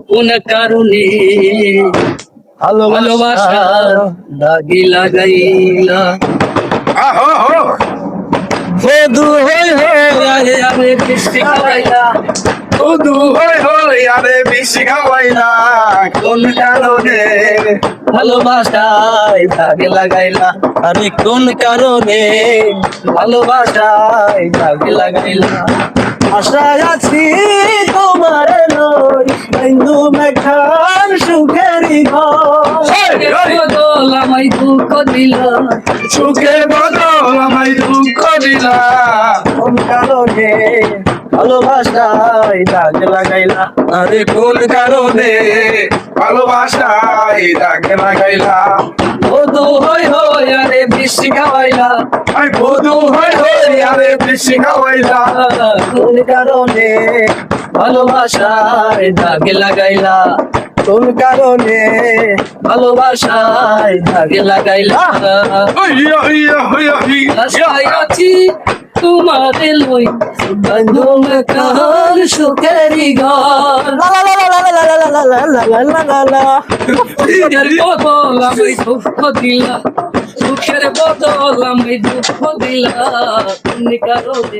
কোন কারণে ভালোবাসা দাগি লাগাইলা বধু হই হই আমি বৃষ্টি খাওয়াইলা বধু হই হই আরে বেশি খাওয়াইলা কোন কারণে ভালোবাসায় দাগে লাগাইলা আরে কোন কারণে ভালোবাসায় দাগে লাগাইলা আশায় আছি তোমার লই বন্ধু মেখান সুখেরই ঘর বদল আমায় দুঃখ দিলা সুখে বদল আমায় দুঃখ দিলা কোন কারণে ভালোবাসায় দাগে লাগাইলা আরে কোন কারণে ভালোবাসায় দাগে লাগাইলা বধু হই হই আরে বৃষ্টি খাওয়াইলা আই বধু হই হই আরে বেশি খাওয়াইলা কোন কারণে ভালোবাসায় দাগে লাগাইলা কোন কারণে ভালোবাসায় দাগে লাগাইলা হইয়া হইয়া হইয়া আশায় আছি তোমারে লই বন্ধু মেখান সুখেরই ঘর লা লা লা লা লা লা লা লা লা লা লা লা লা সুখের বদল আমি দুঃখ দিলা সুখের বদল আমি দুঃখ দিলা কোন কারণে